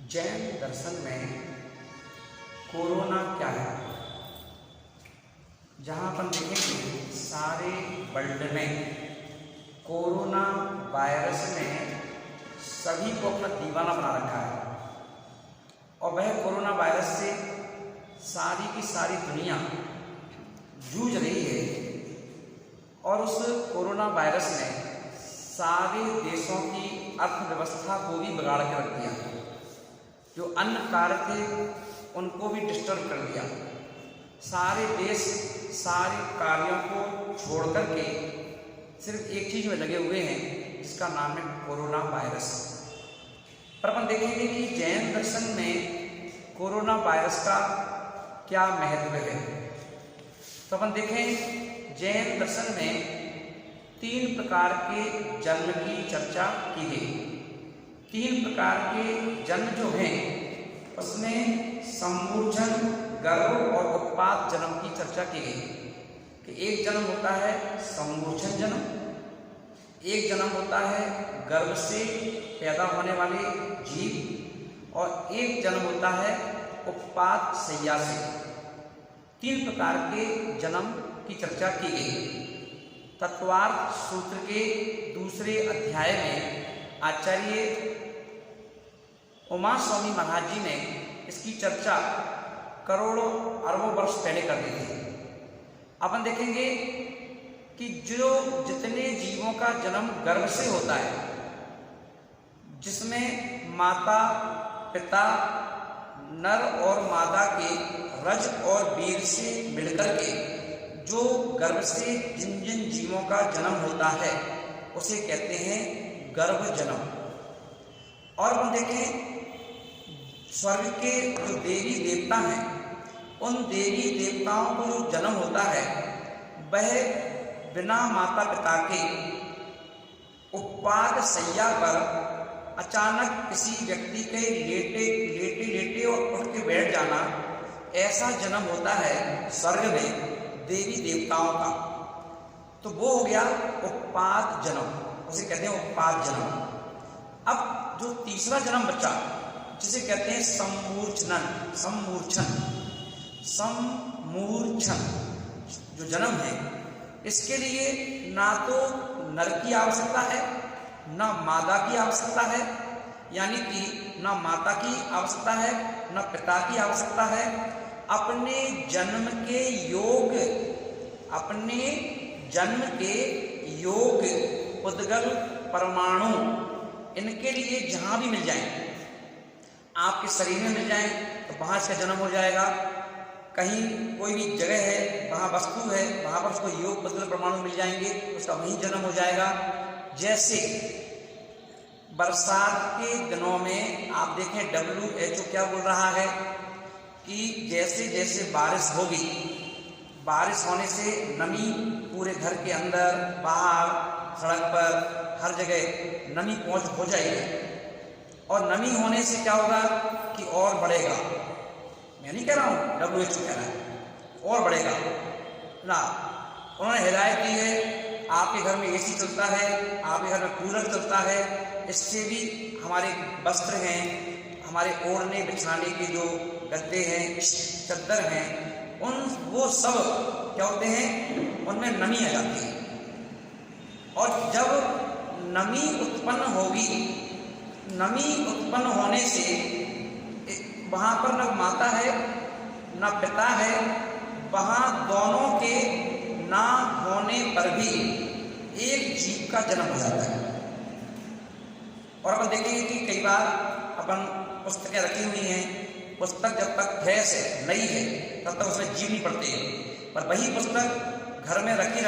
जैन दर्शन में कोरोना क्या है। जहाँ अपन देखेंगे सारे वर्ल्ड में कोरोना वायरस ने सभी को अपना दीवाना बना रखा है और वह कोरोना वायरस से सारी की सारी दुनिया जूझ रही है। और उस कोरोना वायरस ने सारे देशों की अर्थव्यवस्था को भी बिगाड़ के रख दिया। जो अन्य कार्य थे उनको भी डिस्टर्ब कर दिया। सारे देश सारे कार्यों को छोड़ करके सिर्फ एक चीज़ में लगे हुए हैं, जिसका नाम है कोरोना वायरस। पर अपन देखेंगे कि जैन दर्शन में कोरोना वायरस का क्या महत्व है। तो अपन देखें जैन दर्शन में 3 प्रकार के जन्म की चर्चा की गई। 3 प्रकार के जन्म जो हैं उसमें समूर्छन, गर्भ और उत्पाद जन्म की चर्चा की गई कि एक जन्म होता है समूर्छन जन्म, एक जन्म होता है गर्भ से पैदा होने वाले जीव और एक जन्म होता है उत्पाद शैया से। 3 प्रकार के जन्म की चर्चा की गई। तत्वार्थ सूत्र के दूसरे अध्याय में आचार्य उमा स्वामी महाराज जी ने इसकी चर्चा करोड़ों अरबों वर्ष पहले कर दी थी। अपन देखेंगे कि जो जितने जीवों का जन्म गर्भ से होता है, जिसमें माता पिता नर और मादा के रज और वीर से मिलकर के जो गर्भ से जिन जिन जीवों का जन्म होता है उसे कहते हैं गर्भ जन्म। और हम देखें स्वर्ग के जो देवी देवता हैं, उन देवी देवताओं को जो जन्म होता है वह बिना माता पिता के उत्पाद शैया पर अचानक किसी व्यक्ति के लेटे और उठ के बैठ जाना, ऐसा जन्म होता है स्वर्ग में देवी देवताओं का। तो वो हो गया उत्पाद जन्म, उसे कहते हैं उत्पाद जन्म। अब जो तीसरा जन्म बचा जिसे कहते हैं समूर्छन जो जन्म है, इसके लिए ना तो नर की आवश्यकता है ना मादा की आवश्यकता है, यानी कि ना माता की आवश्यकता है ना पिता की आवश्यकता है। अपने जन्म के योग उद्गल परमाणु इनके लिए जहाँ भी मिल जाएं, आपके शरीर में मिल जाएं तो वहाँ इसका जन्म हो जाएगा। कहीं कोई भी जगह है, वहाँ वस्तु है, वहाँ पर उसको योग उद्गल परमाणु मिल जाएंगे, उसका वहीं जन्म हो जाएगा। जैसे बरसात के दिनों में आप देखें WHO क्या बोल रहा है कि जैसे जैसे बारिश होगी, बारिश होने से नमी पूरे घर के अंदर बाहर सड़क पर हर जगह नमी पहुँच हो जाएगी। और नमी होने से क्या होगा कि और बढ़ेगा। मैं नहीं कह रहा हूँ, WHO कह रहा है और बढ़ेगा ना। उन्होंने हिदायत दी है आपके घर में AC चलता है, आपके घर में कूलर चलता है, इससे भी हमारे वस्त्र हैं, हमारे ओढ़ने बिछाने के जो गद्दे हैं, चद्दर हैं, वो सब क्या होते हैं, उनमें नमी आ जाती है। और जब नमी उत्पन्न होगी, नमी उत्पन्न होने से वहाँ पर न माता है न पिता है, वहाँ दोनों के ना होने पर भी एक जीव का जन्म हो जाता है। और अपन देखेंगे कि कई बार अपन पुस्तकें रखी हुई हैं, पुस्तक जब तक फ्रेश है, नई है, तब तक उसमें जीव नहीं पड़ते हैं। पर वही पुस्तक घर में रखी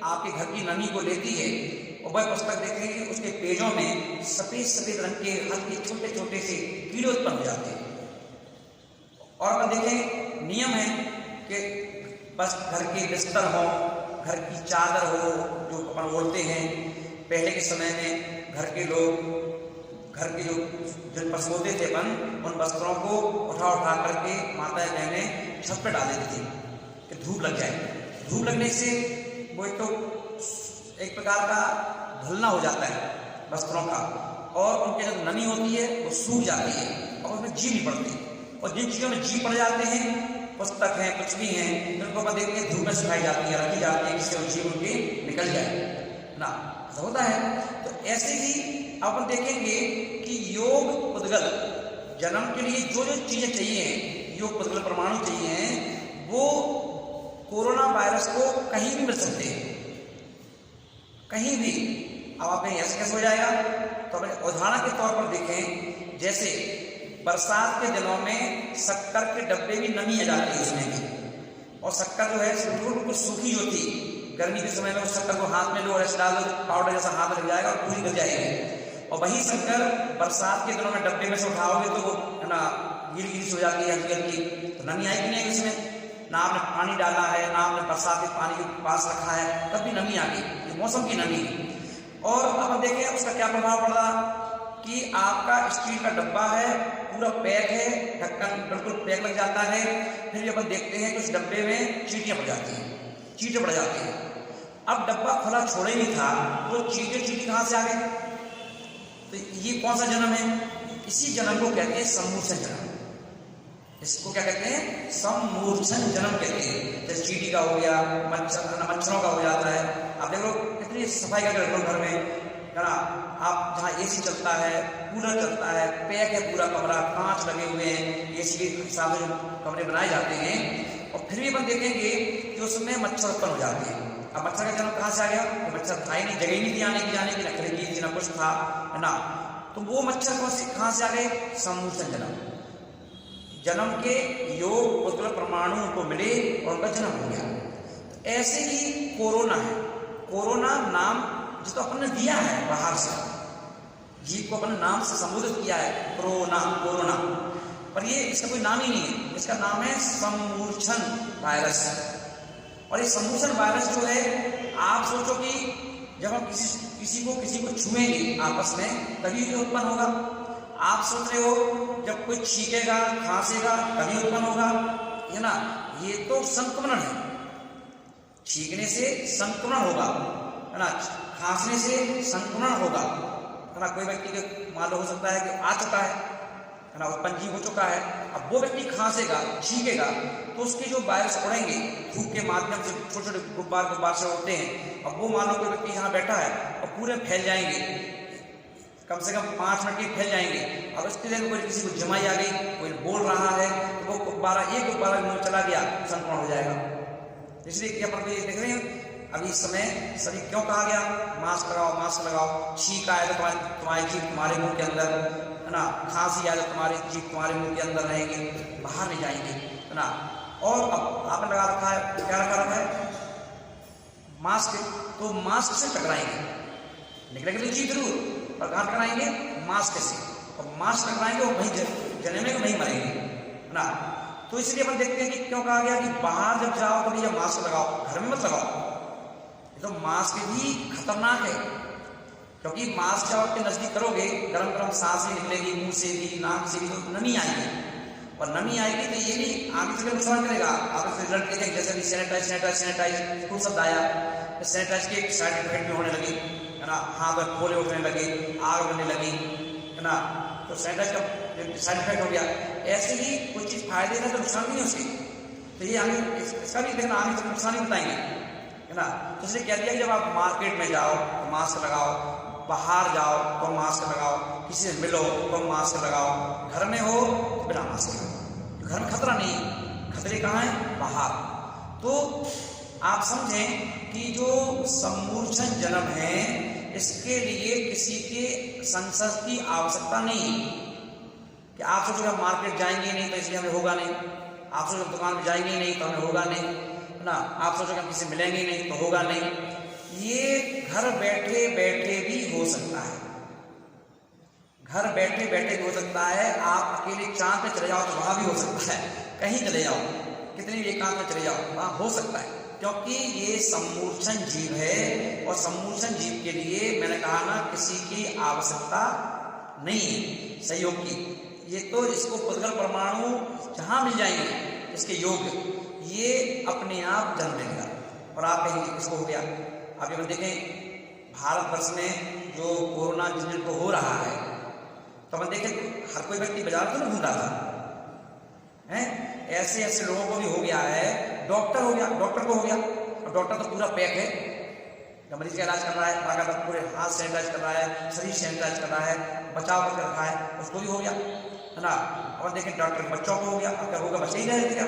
आपके घर की नमी को लेती है और वह पुस्तक देखेंगे उसके पेजों में सफ़ेद रंग के हल्के छोटे छोटे से कीड़े उत्पन्न हो जाते हैं। और अपन देखें नियम है कि बस घर के बिस्तर हो, घर की चादर हो जो अपन ओढ़ते हैं। पहले के समय में घर के लोग घर के जो पर सोते थे अपन, उन वस्त्रों को उठा करके माताएं बहनें छत पर डाल देती थी कि धूप लग जाए। धूप लगने से वो एक प्रकार का धुलना हो जाता है वस्त्रों का, और उनके जब नमी होती है वो सूख जाती है। और उसमें जी नहीं पड़ती। और जिन चीज़ों में जी पड़ जाते हैं, पुस्तक हैं, कुछ भी हैं, जिनको अपन देखते हैं धूप में सुखाई जाती है, रखी जाती है, जिससे वो जी उनकी निकल जाए ना, ऐसा होता है। तो ऐसे ही अपन देखेंगे कि योग पुद्गल जन्म के लिए जो जो चीज़ें चाहिए, योग पुद्गल परमाणु चाहिए, वो कोरोना वायरस को कहीं भी मिल सकते हैं, कहीं भी। अब आप कहीं ऐसे कैसे हो जाएगा, तो अपने उदाहरण के तौर पर देखें, जैसे बरसात के दिनों में शक्कर के डब्बे भी नमी आ जाती है उसमें भी, और शक्कर जो है बिल्कुल सूखी जो थी, गर्मी के समय में उस शक्कर को हाथ में लो और ऐसे डाल दो, पाउडर जैसा हाथ लग जाएगा और पूरी गिर जाएगी। और वही शक्कर बरसात के दिनों में डब्बे में से उठाओगे तो वो है ना गीली गीली हो जाती है, हल्की हल्की, तो नमी आएगी नहीं उसमें। ना आपने पानी डाला है, ना आपने बरसात के पानी के पास रखा है, तब भी नमी आ गई, ये मौसम की नमी। और अब हम देखें उसका क्या प्रभाव पड़ रहा कि आपका स्टील का डब्बा है, पूरा पैक है, ढक्कन बिल्कुल पैक लग जाता है, फिर भी अपन देखते हैं कि उस डब्बे में चींटियां पड़ जाती हैं, चींटे पड़ जाते हैं। अब डब्बा खुला छोड़ा ही नहीं था, तो चींटी कहाँ से आ गए? तो ये कौन सा जन्म है? इसी जन्म को कहते हैं सम्मूर्छन जन्म। इसको क्या कहते हैं? सम्मूर्छन जन्म कहते हैं। जैसे चींटी का हो गया, मच्छरों का हो जाता है। आप देखो कितनी सफाई करके रखो घर में, है ना। आप जहाँ एसी चलता है, कूलर चलता है, पैक है पूरा कमरा, कांच लगे हुए हैं, एसी के हिसाब से कमरे बनाए जाते हैं, और फिर भी अपन देखेंगे कि उसमें मच्छर उत्पन्न हो जाते हैं। अब मच्छर का जन्म कहाँ से आ गया? तो मच्छर था ही नहीं, जगह ही नहीं थी आने की, जाने की, न खिड़की थी, न कुछ था, है ना। तो वो मच्छर कहाँ से आ गए? सम्मूर्छन जन्म के योग पुद्गल परमाणु को मिले और उनका जन्म हो गया। तो ऐसे ही कोरोना है। कोरोना नाम जिसको अपन ने दिया है बाहर से, जीव को अपन नाम से संबोधित किया है, कोरोना, पर ये इसका कोई नाम ही नहीं है। इसका नाम है सम्मूर्छन वायरस। और ये सम्मूर्छन वायरस जो है, आप सोचो कि जब हम किसी को छुएंगे आपस में, तभी ये उत्पन्न होगा। आप सोच रहे हो जब कोई छींकेगा, खांसेगा, तभी उत्पन्न होगा, है ना। ये तो संक्रमण है, छींकने से संक्रमण होगा, है ना, खांसने से संक्रमण होगा, है ना। कोई व्यक्ति के मान लो हो सकता है कि आ चुका है ना, उत्पन्न जीव हो चुका है, अब वो व्यक्ति खांसेगा, छींकेगा, तो उसके जो वायरस उड़ेंगे धूप के माध्यम से, छोटे छोटे गुब्बार से उड़ते हैं। अब वो मान लो कोई व्यक्ति यहाँ बैठा है और पूरे फैल जाएंगे, कम से कम 5 मिनट के फैल जाएंगे। अब इसके लिए कोई किसी को जमाई आ गई, कोई बोल रहा है, तो वो एक गुब्बारा मुंह चला गया, संक्रमण हो जाएगा। इसलिए कि अपन ये देख रहे हैं अभी इस समय सभी क्यों कहा गया मास्क लगाओ। छींक आए तो तुम्हारी जीभ तुम्हारे मुंह के अंदर, है ना। खांसी आए तो तुम्हारी जीभ तुम्हारे मुंह के अंदर रहेगी, बाहर नहीं जाएंगे, है ना। और अब आपने लगा रखा है, क्या रखा है? मास्क। तो मास्क से टकराएंगे, निकलेंगे तो जीभ जरूर, पर कहाँ टकराएंगे? मास्क से। और मास्क टकराएंगे और वहीं जन्मे को नहीं मरेंगे, है ना। तो इसलिए अपन देखते हैं कि क्यों कहा गया कि बाहर जब जाओ तो भैया मास्क लगाओ, घर में मत लगाओ। तो मास्क भी खतरनाक है, क्योंकि मास्क जब आपके नजदीक करोगे, गरम गरम सांसें निकलेगी मुंह से भी, नाक से भी, तो नमी आएगी, और नमी आएगी तो ये भी आगे चलकर नुकसान करेगा। आप इससे रिजल्ट देखेंगे, जैसे भी सैनिटाइज खूब शब्द आया, सैनिटाइज के साइड इफेक्ट भी होने लगे, है ना। हाथ में फोले उठने लगे, आग लगने लगी, है ना। तो सैनिटाइज का साइड इफेक्ट हो गया। ऐसे ही कुछ चीज़ फायदे का तो नुकसान भी नहीं उसके, तो ये आगे इसका भी देखना, आगे तक नुकसान ही बताएंगे, है ना। तो इसलिए कह दिया कि जब आप मार्केट में जाओ तो मास्क लगाओ, बाहर जाओ तो मास्क लगाओ, किसी से मिलो तो मास्क लगाओ, घर में हो तो बिना मास्क लगाओ। घर में खतरा नहीं, खतरे कहाँ हैं? बाहर। तो आप समझें कि जो सम्मूर्छन जन्म है, इसके लिए किसी के संसर्ग की आवश्यकता नहीं कि आप सोचो हम मार्केट जाएंगे नहीं तो इसलिए हमें होगा नहीं, आप सोचो दुकान में जाएंगे नहीं तो हमें होगा नहीं, है ना। आप सोचो हम किसी मिलेंगे नहीं तो होगा नहीं। ये घर बैठे बैठे भी हो सकता है, घर बैठे बैठे भी हो सकता है। आप अकेले चांद पे चले जाओ तो वहां भी हो सकता है, कहीं चले जाओ, कितनी भी एकांत में चले जाओ, वहां हो सकता है, क्योंकि ये सम्मूर्छन जीव है। और सम्मूर्छन जीव के लिए मैंने कहा ना, किसी की आवश्यकता नहीं है सहयोग की। ये तो इसको पुद्गल परमाणु जहां मिल जाएंगे इसके योग, ये अपने आप जन्म लेगा। और आप कहेंगे इसको हो गया। आप ये देखें भारतवर्ष में जो कोरोना जिनको हो रहा है, तो अपन देखें हर कोई व्यक्ति बाजार तो नहीं घूम रहा था, हैं? ऐसे ऐसे लोगों को भी हो गया है, डॉक्टर हो गया, डॉक्टर को हो गया, और डॉक्टर तो पूरा पैक है, जब मरीज का इलाज कर रहा है बाकायदा पूरे हाथ सैनिटाइज कर रहा है, शरीर सैनिटाइज कर रहा है, बचाव करके रखा है, उसको भी हो गया, है ना। और देखें डॉक्टर बच्चों को हो गया, अब क्या होगा, बच्चे ही रह रहे थे क्या,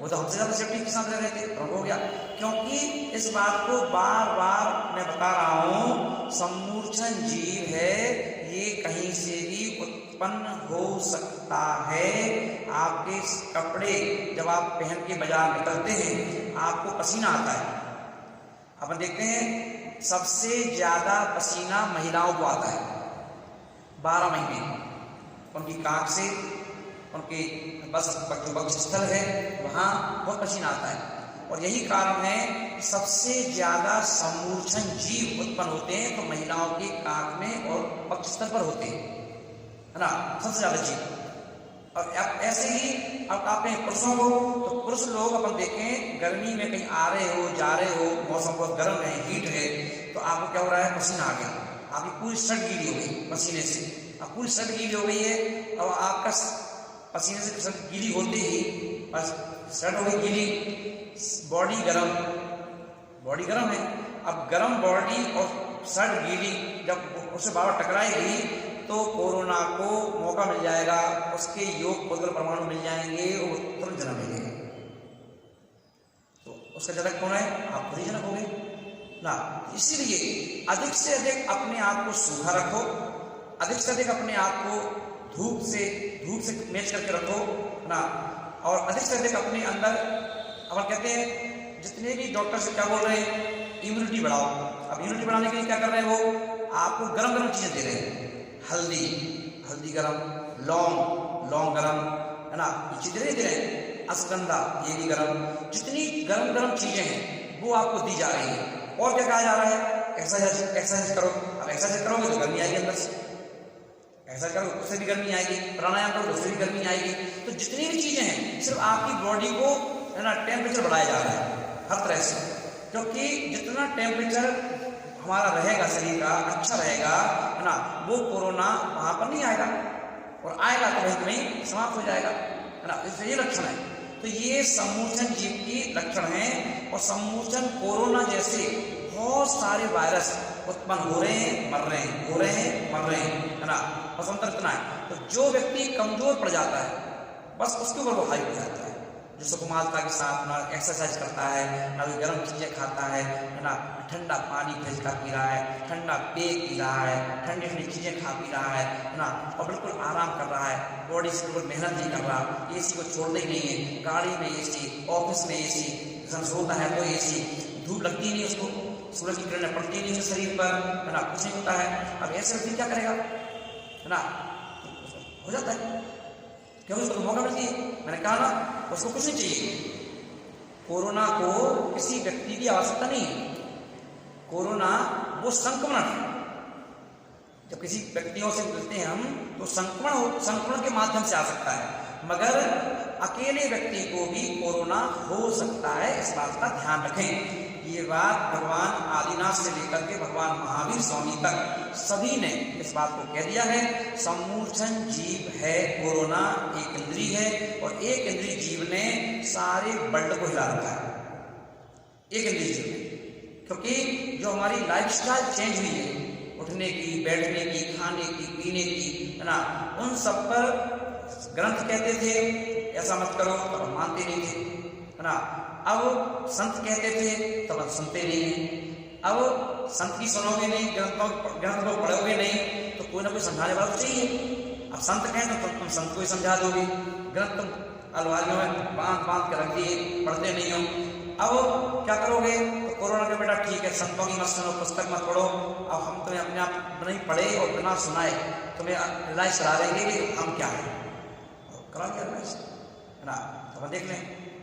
वो तो हमसे ज़्यादा सेफ्टी के साथ रह रहे थे, उनको हो गया। क्योंकि इस बात को बार बार मैं बता रहा हूँ, सम्मूर्छन जीव है, ये कहीं से भी उत्पन्न हो सकता है। आपके कपड़े जब आप पहन के बाजार निकलते हैं, आपको पसीना आता है, अपन देखते हैं सबसे ज्यादा पसीना महिलाओं को आता है 12 महीने, उनकी कांख से, उनके बस जो वक्ष स्थल है वहाँ बहुत पसीना आता है। और यही कारण है कि सबसे ज्यादा सम्मूर्छन जीव उत्पन्न होते हैं तो महिलाओं के कांख में और वक्ष स्थल पर होते हैं, है ना, सबसे ज्यादा जीव। और अब ऐसे ही अब आपने पुरुषों को, तो पुरुष लोग अपन देखें गर्मी में कहीं आ रहे हो, जा रहे हो, मौसम बहुत गर्म है, हीट है, तो आपको क्या हो रहा है, पसीना आ गया, आपकी पूरी शर्ट गीली हो गई पसीने से, अब पूरी शर्ट गीली हो गई है, अब आपका पसीने से शर्ट गीली होते ही बस शर्ट हो गई गीली, बॉडी गर्म है, अब गर्म बॉडी और शर्ट गीली जब उससे बाहर टकराएगी तो कोरोना को मौका मिल जाएगा, उसके योग पोषक परमाणु मिल जाएंगे और तुरंत जन्म ले लेंगे। तो उसका जनक कौन है, आप खुद ही जनक हो गए ना। इसीलिए अधिक से अधिक अपने आप को सूखा रखो, अधिक से अधिक अपने आप को धूप से मैच करके रखो ना, और अधिक से अधिक अपने अंदर, अब कहते हैं जितने भी डॉक्टर से क्या बोल रहे हैं, इम्यूनिटी बढ़ाओ। अब इम्यूनिटी बढ़ाने के लिए क्या कर रहे हैं, वो आपको गरम गरम चीजें दे रहे हैं, हल्दी गरम, लौंग गरम, है ना, ये चीजें नहीं दे रहे हैं, अश्वगंधा ये भी गरम, जितनी गरम चीजें हैं वो आपको दी जा रही है। और क्या कहा जा रहा है, एक्सरसाइज करो। अब एक्सरसाइज करोगे तो गर्मी आएगी अंदर से, एक्सरसाइज करो उससे भी गर्मी आएगी, प्राणायाम करो उससे भी गर्मी आएगी। तो जितनी भी चीजें हैं सिर्फ आपकी बॉडी को, है ना, टेम्परेचर बढ़ाया जा रहा है हर तरह से, क्योंकि जितना टेम्परेचर हमारा रहेगा शरीर का अच्छा रहेगा, है ना, वो कोरोना वहां पर नहीं आएगा, और आएगा तो वहीं कहीं समाप्त हो जाएगा, है ना। इसलिए ये लक्षण है, तो ये सम्मूर्छन जीव की लक्षण है। और सम्मूर्छन कोरोना जैसे बहुत सारे वायरस उत्पन्न हो रहे हैं, मर रहे हैं, हो रहे हैं, मर रहे हैं, है ना, बसंतर इतना है। तो जो व्यक्ति कमजोर पड़ जाता है बस उसके ऊपर वो हाई हो जाता है, जो सुकुमारता के साथ ना एक्सरसाइज करता है, ना कोई गर्म चीजें खाता है ना, ठंडा पानी फ्रिज का पी रहा है, ठंडा पेय पी रहा है, ठंडी ठंडी चीजें खा पी रहा है ना, और बिल्कुल आराम कर रहा है, बॉडी से बिल्कुल मेहनत नहीं कर रहा, एसी को छोड़ना ही नहीं है, गाड़ी में एसी, ऑफिस में एसी, सोता है तो एसी, धूप लगती नहीं उसको, सूरज की किरणें पड़ती नहीं उसके शरीर पर, है ना, कुछ नहीं होता है। अब ऐसे व्यक्ति क्या करेगा, है ना, हो जाता है, क्योंकि उसको मौका मिलती है। मैंने कहा ना, उसको कुछ नहीं चाहिए, कोरोना को किसी व्यक्ति की आवश्यकता नहीं है, कोरोना वो संक्रमण है। जब किसी व्यक्तियों से मिलते हैं हम तो संक्रमण के माध्यम से आ सकता है, मगर अकेले व्यक्ति को भी कोरोना हो सकता है, इस बात का ध्यान रखें। ये बात भगवान आदिनाथ से लेकर के भगवान महावीर स्वामी तक सभी ने इस बात को कह दिया है। सम्मूर्छन जीव है कोरोना, एक इंद्रिय है, और एक इंद्रिय जीव ने सारे वर्ल्ड को हिला रखा है, एक इंद्रिय जीव ने। क्योंकि जो हमारी लाइफस्टाइल चेंज हुई है, उठने की, बैठने की, खाने की, पीने की, है ना, उन सब पर ग्रंथ कहते थे ऐसा मत करो, तब हम मानते नहीं थे, है ना। अब संत कहते थे तब हम सुनते नहीं हैं। अब संत की सुनोगे नहीं, ग्रंथ को पढ़ोगे नहीं, तो कोई ना कोई समझाने वाला तो चाहिए। अब संत कहें तो तुम संत को ही समझा दोगे, ग्रंथ तुम अलमारियों में बांध के रख दिए, पढ़ते नहीं हो। अब क्या करोगे, तो कोरोना के बेटा ठीक है, संतों की मत सुनो, पुस्तक मत पढ़ो। अब हम तुम्हें अपने आप नहीं पढ़े और बिना सुनाए तुम्हें रिलाइज करा देंगे कि हम क्या है, करा क्या रिलाइज, है ना। तो देख लें,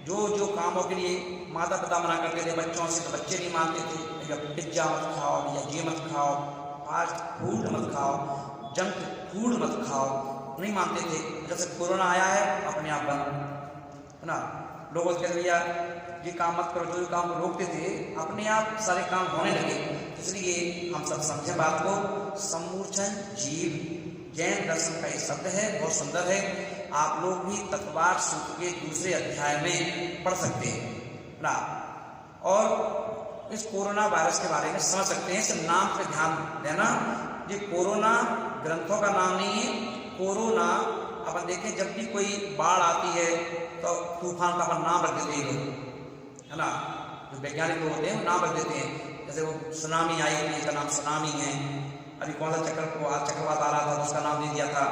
जो कामों के लिए माता पिता मना करते थे बच्चों से, तो बच्चे नहीं मानते थे, या पिज्जा मत खाओ, या ये मत खाओ, फास्ट फूड मत खाओ, जंक फूड मत खाओ, नहीं मानते थे। जब से कोरोना आया है अपने आप बंद, है ना। लोगों कहते भैया ये काम मत करो, जो काम रोकते थे अपने आप सारे काम होने लगे। इसलिए हम सब समझे बात को, सम्मूर्छन जीव जैन दर्शन का ये शब्द है, बहुत सुंदर है। आप लोग भी तत्वार सूत्र के दूसरे अध्याय में पढ़ सकते हैं ना, और इस कोरोना वायरस के बारे में समझ सकते हैं। इस नाम पे ध्यान देना, ये कोरोना ग्रंथों का नाम नहीं है। कोरोना अपन देखें, जब भी कोई बाढ़ आती है तो तूफान का अपन नाम रख देते हैं लोग, है ना, जो वैज्ञानिक लोग होते हैं वो नाम रख देते हैं। जैसे वो सुनामी आई थी, इसका नाम सुनामी है। अभी कौन सा चक्रवात आ रहा था तो उसका नाम दे दिया था।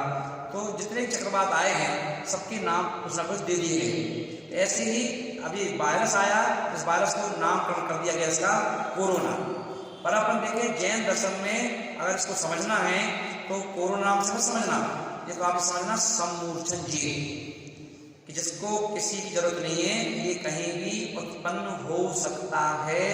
तो जितने चक्रवात आए हैं सबके नाम कुछ ना कुछ दे दिए गए। ऐसे ही अभी वायरस आया, इस वायरस को नामकरण कर दिया गया इसका कोरोना। पर अपन देखें जैन दर्शन में अगर इसको समझना है तो कोरोना नाम से समझना, ये तो आप समझना सम्मूर्छन जीव, कि जिसको किसी की जरूरत नहीं है, ये कहीं भी उत्पन्न हो सकता है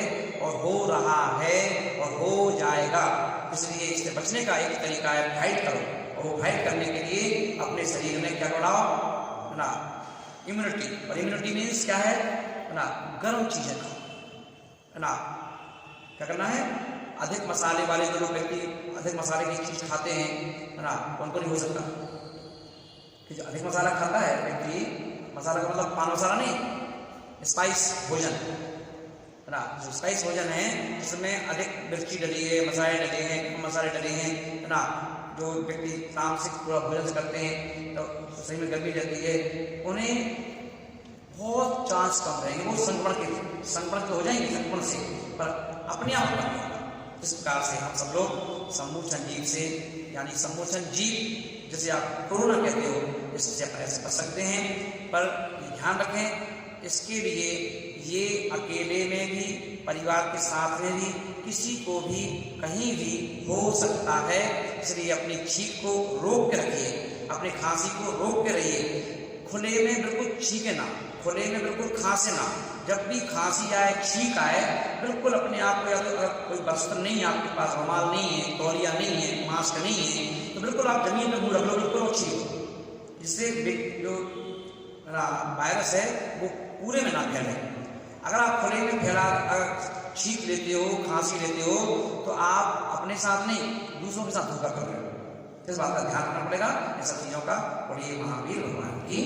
और हो रहा है और हो जाएगा। इसलिए इससे बचने का एक तरीका है फाइट करो, और वो फाइट करने के लिए अपने शरीर में क्या बढ़ाओ, है ना, इम्यूनिटी। और इम्यूनिटी मीन्स क्या है ना, गर्म चीजें खाओ, है ना। क्या करना है, अधिक मसाले वाले जो लोग व्यक्ति अधिक मसाले की चीज खाते हैं, है ना, उनको नहीं हो सकता कि जो अधिक मसाला खाता है व्यक्ति, मसाला का मतलब पान मसाला नहीं, स्पाइस भोजन, है ना, जो स्पाइस भोजन है जिसमें अधिक मिर्ची डली है, मसाले डले हैं, मसाले डले हैं, है ना, जो व्यक्ति तामसिक पूरा भोजन करते हैं तो शरीर में गर्मी रहती है, उन्हें बहुत चांस कम रहेंगे, वो संक्रमण तो हो जाएंगे संक्रमण से, पर अपने आप नहीं होगा। इस प्रकार से हम सब लोग सम्मोचन जीव से, यानी सम्मोचन जीव जिसे आप कोरोना कहते हो, इससे प्रयास कर सकते हैं। पर ध्यान रखें, इसके लिए ये अकेले में भी, परिवार के साथ में भी, किसी को भी कहीं भी हो सकता है। इसलिए अपनी छींक को रोक के रखिए, अपनी खांसी को रोक के रहिए। खुले में बिल्कुल छींके ना, खुले में बिल्कुल खांसे ना। जब भी खांसी आए, छींक आए, बिल्कुल अपने आप को, या तो कोई वस्त्र नहीं है आपके पास, रुमाल नहीं है, तौलिया नहीं है, मास्क नहीं है, तो बिल्कुल आप जमीन में मुंह रख लो, बिल्कुल और छींको, जिससे जो वायरस है वो पूरे में ना फैले। अगर आप खुले में छींक लेते हो, खांसी लेते हो, तो आप अपने साथ नहीं दूसरों के साथ धोखा कर रहे हो। इस बात का ध्यान रखना पड़ेगा। इन सब चीजों का। और ये महावीर भगवान की